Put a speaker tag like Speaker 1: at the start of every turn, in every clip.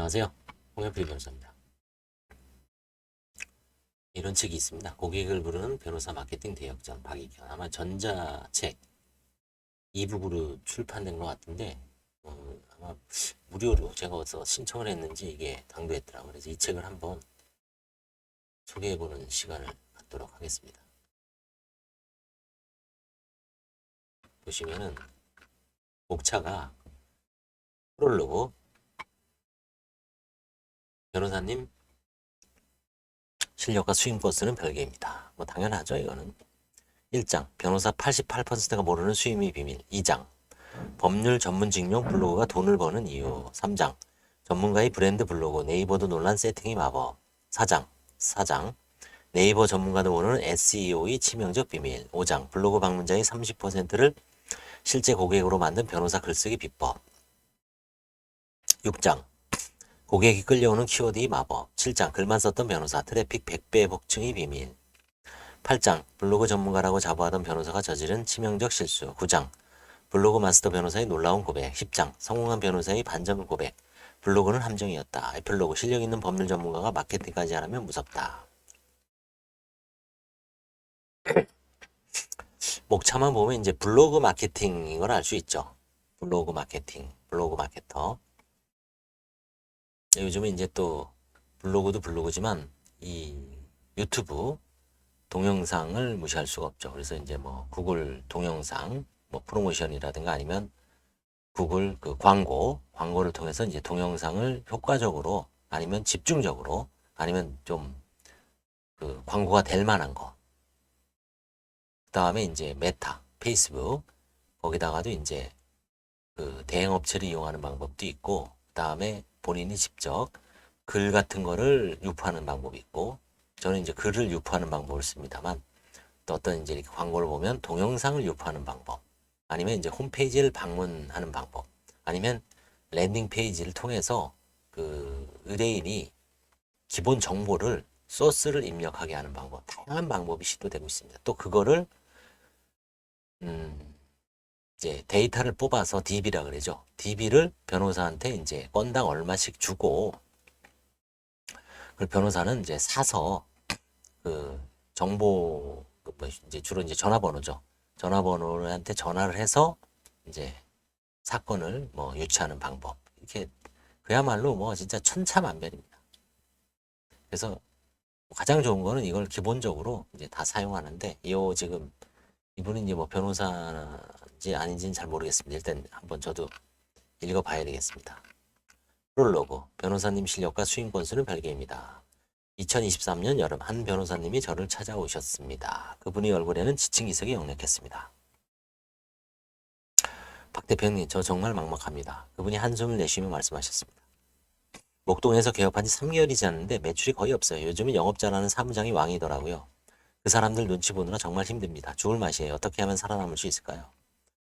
Speaker 1: 안녕하세요. 홍현필 변호사입니다. 이런 책이 있습니다. 고객을 부르는 변호사 마케팅 대역전 박익현. 아마 전자책 이북으로 출판된 것 같은데 아마 무료로 제가 어디서 신청을 했는지 이게 당도했더라고요. 그래서 이 책을 한번 소개해보는 시간을 갖도록 하겠습니다. 보시면은 목차가 프롤로그 변호사님 실력과 수임 건수는 별개입니다. 뭐 당연하죠 이거는. 1장 변호사 88%가 모르는 수임의 비밀. 2장 법률 전문 직용 블로그가 돈을 버는 이유. 3장 전문가의 브랜드 블로그 네이버도 논란 세팅의 마법. 4장 네이버 전문가도 모르는 SEO의 치명적 비밀. 5장 블로그 방문자의 30%를 실제 고객으로 만든 변호사 글쓰기 비법. 6장 고객이 끌려오는 키워드의 마법. 7장 글만 썼던 변호사 트래픽 100배 복층의 비밀. 8장 블로그 전문가라고 자부하던 변호사가 저지른 치명적 실수. 9장 블로그 마스터 변호사의 놀라운 고백. 10장 성공한 변호사의 반전 고백. 블로그는 함정이었다. 에필로그 실력 있는 법률 전문가가 마케팅까지 하려면 무섭다. 목차만 보면 이제 블로그 마케팅인 걸 알 수 있죠. 블로그 마케팅, 블로그 마케터. 요즘에 이제 또 블로그도 블로그지만 이 유튜브 동영상을 무시할 수가 없죠. 그래서 이제 뭐 구글 동영상 뭐 프로모션이라든가 아니면 구글 그 광고를 통해서 이제 동영상을 효과적으로 아니면 집중적으로 아니면 좀 그 광고가 될 만한 거. 그다음에 이제 메타, 페이스북 거기다가도 이제 그 대행업체를 이용하는 방법도 있고 그다음에 본인이 직접 글 같은 거를 유포하는 방법이 있고 저는 이제 글을 유포하는 방법을 씁니다만 또 어떤 이제 이렇게 광고를 보면 동영상을 유포하는 방법 아니면 이제 홈페이지를 방문하는 방법 아니면 랜딩 페이지를 통해서 그 의뢰인이 기본 정보를 소스를 입력하게 하는 방법 다양한 방법이 시도되고 있습니다. 또 그거를 이제 데이터를 뽑아서 DB라 그러죠. DB를 변호사한테 이제 건당 얼마씩 주고 그 변호사는 이제 사서 그 정보 뭐 이제 주로 이제 전화번호죠. 전화번호한테 전화를 해서 이제 사건을 뭐 유치하는 방법 이렇게 그야말로 뭐 진짜 천차만별입니다. 그래서 가장 좋은 거는 이걸 기본적으로 이제 다 사용하는데 이 지금 이분은 이제 뭐 변호사인지 아닌지는 잘 모르겠습니다. 일단 한번 저도 읽어봐야 되겠습니다. 프롤로그 변호사님 실력과 수임 건수는 별개입니다. 2023년 여름 한 변호사님이 저를 찾아오셨습니다. 그분의 얼굴에는 지친 기색이 역력했습니다. 박 대표님, 저 정말 막막합니다. 그분이 한숨을 내쉬며 말씀하셨습니다. 목동에서 개업한 지 3개월이 지났는데 매출이 거의 없어요. 요즘은 영업 잘하는 사무장이 왕이더라고요. 그 사람들 눈치 보느라 정말 힘듭니다. 죽을 맛이에요. 어떻게 하면 살아남을 수 있을까요?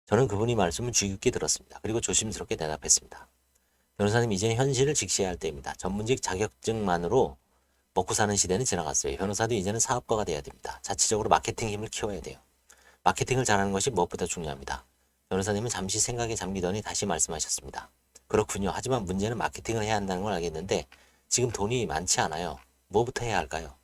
Speaker 1: 저는 그분이 말씀을 주의 깊게 들었습니다. 그리고 조심스럽게 대답했습니다. 변호사님, 이제 현실을 직시해야 할 때입니다. 전문직 자격증만으로 먹고 사는 시대는 지나갔어요. 변호사도 이제는 사업가가 돼야 됩니다. 자체적으로 마케팅 힘을 키워야 돼요. 마케팅을 잘하는 것이 무엇보다 중요합니다. 변호사님은 잠시 생각에 잠기더니 다시 말씀하셨습니다. 그렇군요. 하지만 문제는 마케팅을 해야 한다는 걸 알겠는데 지금 돈이 많지 않아요. 뭐부터 해야 할까요?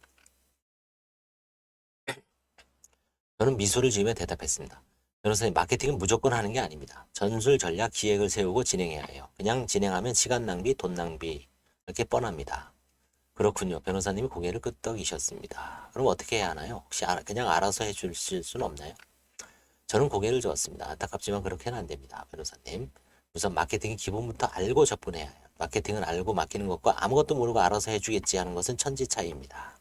Speaker 1: 저는 미소를 지으며 대답했습니다. 변호사님, 마케팅은 무조건 하는 게 아닙니다. 전술 전략 기획을 세우고 진행해야 해요. 그냥 진행하면 시간 낭비, 돈 낭비 이렇게 뻔합니다. 그렇군요. 변호사님이 고개를 끄덕이셨습니다. 그럼 어떻게 해야 하나요? 혹시 그냥 알아서 해주실 수는 없나요? 저는 고개를 저었습니다. 안타깝지만 그렇게는 안 됩니다. 변호사님. 우선 마케팅이 기본부터 알고 접근해야 해요. 마케팅은 알고 맡기는 것과 아무것도 모르고 알아서 해주겠지 하는 것은 천지 차이입니다.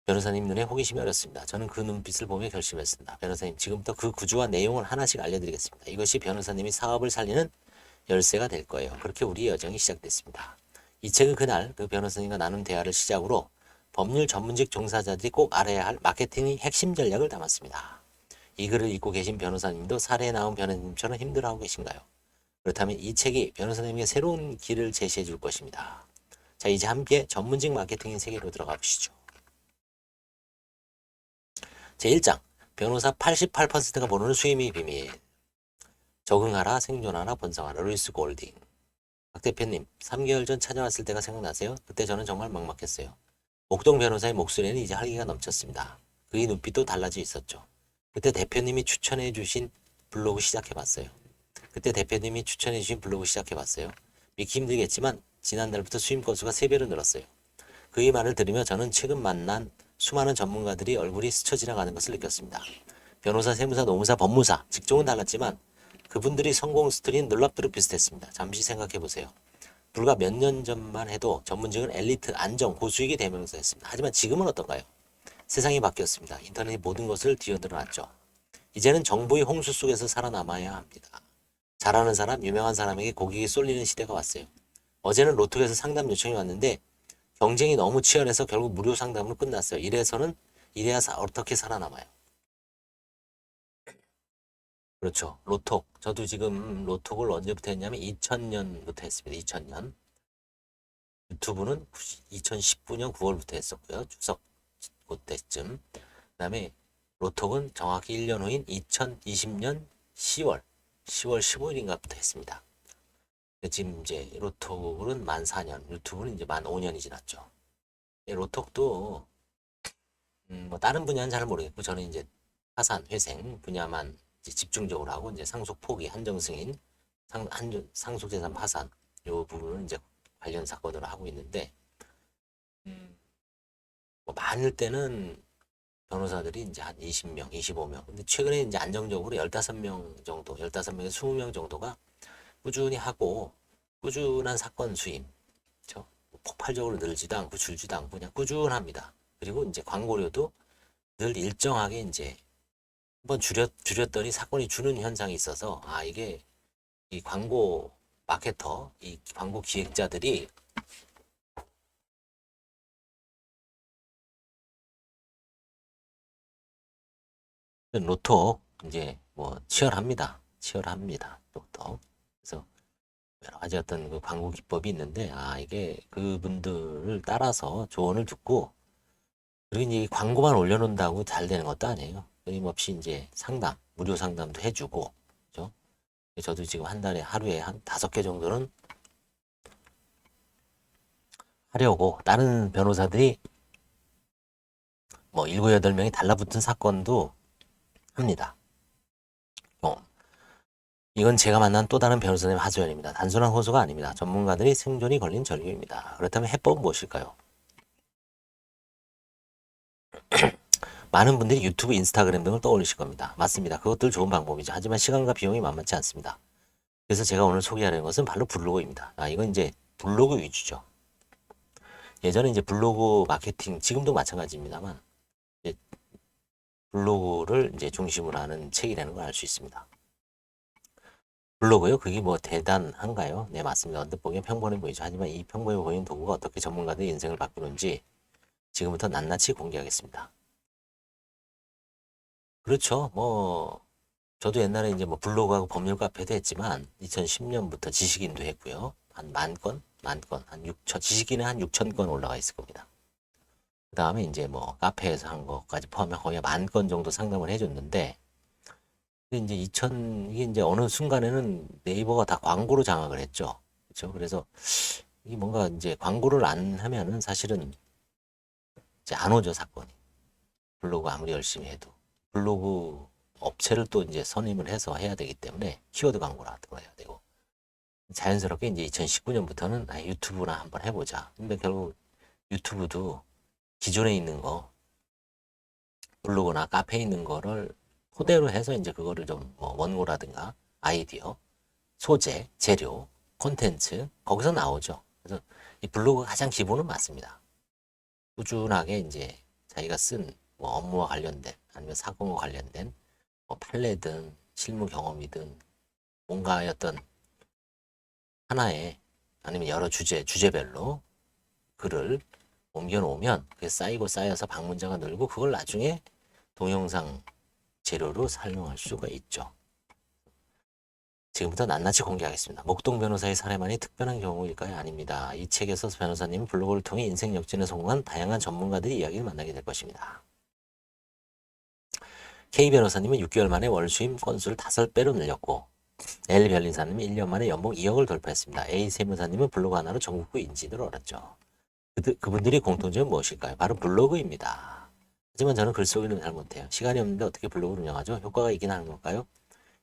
Speaker 1: 변호사님 눈에 호기심이 어렸습니다. 저는 그 눈빛을 보며 결심했습니다. 변호사님, 지금부터 그 구조와 내용을 하나씩 알려드리겠습니다. 이것이 변호사님이 사업을 살리는 열쇠가 될 거예요. 그렇게 우리의 여정이 시작됐습니다. 이 책은 그날 그 변호사님과 나눈 대화를 시작으로 법률 전문직 종사자들이 꼭 알아야 할 마케팅의 핵심 전략을 담았습니다. 이 글을 읽고 계신 변호사님도 사례에 나온 변호사님처럼 힘들어하고 계신가요? 그렇다면 이 책이 변호사님에게 새로운 길을 제시해 줄 것입니다. 자, 이제 함께 전문직 마케팅의 세계로 들어가 보시죠. 제1장 변호사 88%가 모르는 수임의 비밀. 적응하라, 생존하라, 번성하라. 루이스 골딩. 박 대표님, 3개월 전 찾아왔을 때가 생각나세요? 그때 저는 정말 막막했어요. 목동 변호사의 목소리는 이제 활기가 넘쳤습니다. 그의 눈빛도 달라져 있었죠. 그때 대표님이 추천해 주신 블로그 시작해봤어요. 믿기 힘들겠지만 지난달부터 수임 건수가 3배로 늘었어요. 그의 말을 들으며 저는 최근 만난 수많은 전문가들이 얼굴이 스쳐 지나가는 것을 느꼈습니다. 변호사, 세무사, 노무사, 법무사, 직종은 달랐지만 그분들이 성공 스토리는 놀랍도록 비슷했습니다. 잠시 생각해 보세요. 불과 몇 년 전만 해도 전문직은 엘리트, 안정, 고수익의 대명사였습니다. 하지만 지금은 어떤가요? 세상이 바뀌었습니다. 인터넷이 모든 것을 뒤흔들어놨죠. 이제는 정보의 홍수 속에서 살아남아야 합니다. 잘하는 사람, 유명한 사람에게 고객이 쏠리는 시대가 왔어요. 어제는 로톡에서 상담 요청이 왔는데 경쟁이 너무 치열해서 결국 무료 상담으로 끝났어요. 이래야 어떻게 살아남아요? 그렇죠. 로톡. 저도 지금 로톡을 언제부터 했냐면 2000년부터 했습니다. 2000년. 유튜브는 2019년 9월부터 했었고요. 추석 그때쯤. 그다음에 로톡은 정확히 1년 후인 2020년 10월 15일인가부터 했습니다. 지금 이제 로톡은 만 4년, 유튜브는 이제 만 5년이 지났죠. 로톡도 뭐 다른 분야는 잘 모르겠고 저는 이제 파산, 회생 분야만 이제 집중적으로 하고 이제 상속 포기, 한정 승인, 상속 재산 파산 요 부분은 이제 관련 사건으로 하고 있는데 뭐 많을 때는 변호사들이 이제 한 20명, 25명. 근데 최근에 이제 안정적으로 15명 정도, 15명에서 20명 정도가 꾸준히 하고 꾸준한 사건 수임. 그렇죠? 폭발적으로 늘지도 않고 줄지도 않고 그냥 꾸준합니다. 그리고 이제 광고료도 늘 일정하게 이제 한번 줄였더니 사건이 주는 현상이 있어서 이게 이 광고 마케터, 이 광고 기획자들이 로톡 이제 뭐 치열합니다. 로톡. 그래서 여러 가지 어떤 그 광고 기법이 있는데 이게 그분들을 따라서 조언을 듣고 그리고 이제 광고만 올려놓는다고 잘 되는 것도 아니에요. 끊임없이 이제 무료 상담도 해주고, 그죠? 저도 지금 한 달에 하루에 한 5개 정도는 하려고 다른 변호사들이 뭐 7, 8명이 달라붙은 사건도 합니다. 이건 제가 만난 또 다른 변호사님 하소연입니다. 단순한 호소가 아닙니다. 전문가들이 생존이 걸린 전류입니다. 그렇다면 해법은 무엇일까요? 많은 분들이 유튜브, 인스타그램 등을 떠올리실 겁니다. 맞습니다. 그것들 좋은 방법이죠. 하지만 시간과 비용이 만만치 않습니다. 그래서 제가 오늘 소개하려는 것은 바로 블로그입니다. 이건 이제 블로그 위주죠. 예전에 이제 블로그 마케팅, 지금도 마찬가지입니다만, 이제 블로그를 이제 중심으로 하는 책이라는 걸 알 수 있습니다. 블로그요? 그게 뭐 대단한가요? 네, 맞습니다. 언뜻 보기엔 평범해 보이죠. 하지만 이 평범해 보이는 도구가 어떻게 전문가들의 인생을 바꾸는지 지금부터 낱낱이 공개하겠습니다. 그렇죠. 뭐 저도 옛날에 이제 뭐 블로그하고 법률 카페도 했지만 2010년부터 지식인도 했고요. 한 10,000건, 한 6천, 지식인은 한 6,000건 올라가 있을 겁니다. 그 다음에 이제 뭐 카페에서 한 것까지 포함해 거의 10,000건 정도 상담을 해줬는데 이제 이게 이제 어느 순간에는 네이버가 다 광고로 장악을 했죠. 그렇죠. 그래서 이 뭔가 이제 광고를 안 하면은 사실은 이제 안 오죠, 사건이. 블로그 아무리 열심히 해도. 블로그 업체를 또 이제 선임을 해서 해야 되기 때문에 키워드 광고를 해야 되고. 자연스럽게 이제 2019년부터는 유튜브나 한번 해보자. 근데 결국 유튜브도 기존에 있는 거, 블로그나 카페에 있는 거를 토대로 해서 이제 그거를 좀 뭐 원고라든가 아이디어, 소재, 재료, 콘텐츠 거기서 나오죠. 그래서 이 블로그 가장 기본은 맞습니다. 꾸준하게 이제 자기가 쓴 뭐 업무와 관련된 아니면 사건과 관련된 뭐 판례든 실무 경험이든 뭔가 어떤 하나의 아니면 여러 주제별로 글을 옮겨 놓으면 그게 쌓여서 방문자가 늘고 그걸 나중에 동영상 재료로 사용할 수가 있죠. 지금부터 낱낱이 공개하겠습니다. 목동 변호사의 사례만이 특별한 경우일까요? 아닙니다. 이 책에서 변호사님은 블로그를 통해 인생 역전에 성공한 다양한 전문가들의 이야기를 만나게 될 것입니다. K 변호사님은 6개월 만에 월 수임 건수를 5배로 늘렸고 L 변리사님이 1년 만에 연봉 2억을 돌파했습니다. A 세무사님은 블로그 하나로 전국구 인지도를 얻었죠. 그분들이 공통점은 무엇일까요? 바로 블로그입니다. 하지만 저는 글 쓰기는 잘 못해요. 시간이 없는데 어떻게 블로그를 운영하죠? 효과가 있긴 하는 걸까요?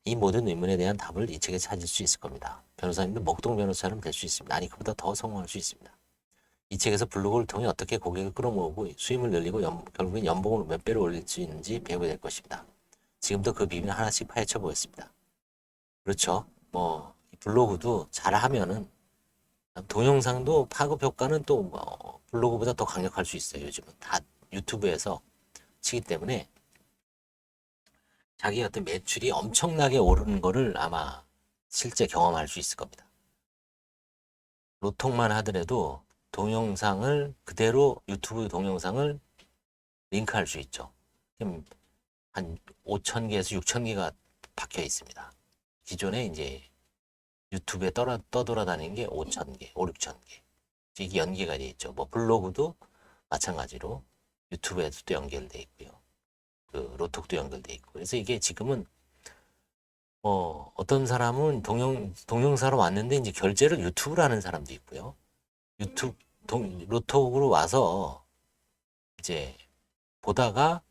Speaker 1: 이 모든 의문에 대한 답을 이 책에 찾을 수 있을 겁니다. 변호사님도 먹동 변호사처럼 될 수 있습니다. 아니, 그보다 더 성공할 수 있습니다. 이 책에서 블로그를 통해 어떻게 고객을 끌어모으고 수임을 늘리고 결국엔 연봉을 몇 배로 올릴 수 있는지 배우게 될 것입니다. 지금도 그 비밀을 하나씩 파헤쳐 보겠습니다. 그렇죠. 뭐 블로그도 잘하면은 동영상도 파급 효과는 또 블로그보다 더 강력할 수 있어요. 요즘은 다 유튜브에서 치기 때문에 자기 어떤 매출이 엄청나게 오르는 거를 아마 실제 경험할 수 있을 겁니다. 로톡만 하더라도 동영상을 그대로 유튜브 동영상을 링크할 수 있죠. 한 5,000개에서 6,000개가 박혀 있습니다. 기존에 이제 유튜브에 떠돌아다니는 게 5,000개, 5, 6,000개. 이게 연계가 되어 있죠. 뭐 블로그도 마찬가지로 유튜브에도 또 연결돼 있고요. 그 로톡도 연결돼 있고. 그래서 이게 지금은 어떤 사람은 동영상으로 왔는데 이제 결제를 유튜브로 하는 사람도 있고요. 유튜브 로톡으로 와서 이제 보다가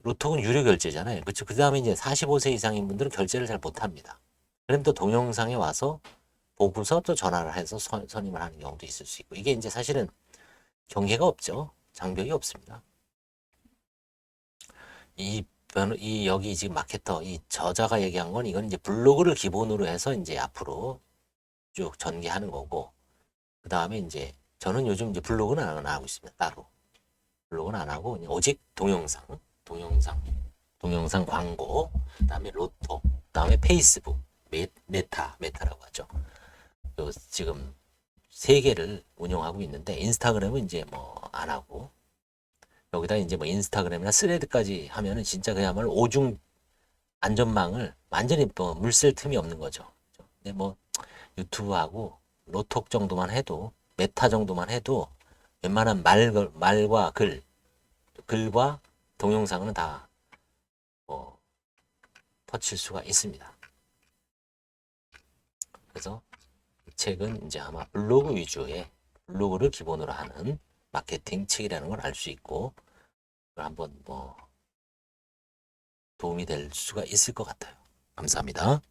Speaker 1: 로톡은 유료 결제잖아요. 그렇죠. 그 다음에 이제 45세 이상인 분들은 결제를 잘 못합니다. 그럼 또 동영상에 와서 보고서 또 전화를 해서 선임을 하는 경우도 있을 수 있고. 이게 이제 사실은 경계가 없죠. 장벽이 없습니다. 여기 지금 마케터, 이 저자가 얘기한 건 이건 이제 블로그를 기본으로 해서 이제 앞으로 쭉 전개하는 거고, 그 다음에 이제 저는 요즘 이제 블로그는 안 하고 있습니다. 따로. 블로그는 안 하고, 그냥 오직 동영상 광고, 그 다음에 로또, 그 다음에 페이스북, 메타라고 하죠. 지금 세 개를 운영하고 있는데, 인스타그램은 이제 뭐 안 하고, 여기다 이제 뭐 인스타그램이나 스레드까지 하면은 진짜 그야말로 오중 안전망을 완전히 뭐 물쓸 틈이 없는 거죠. 근데 뭐 유튜브하고 로톡 정도만 해도 메타 정도만 해도 웬만한 말과 글과 동영상은 다 퍼칠 수가 있습니다. 그래서 이 책은 이제 아마 블로그 위주의 블로그를 기본으로 하는 마케팅 책이라는 걸 알 수 있고 한번 뭐 도움이 될 수가 있을 것 같아요. 감사합니다.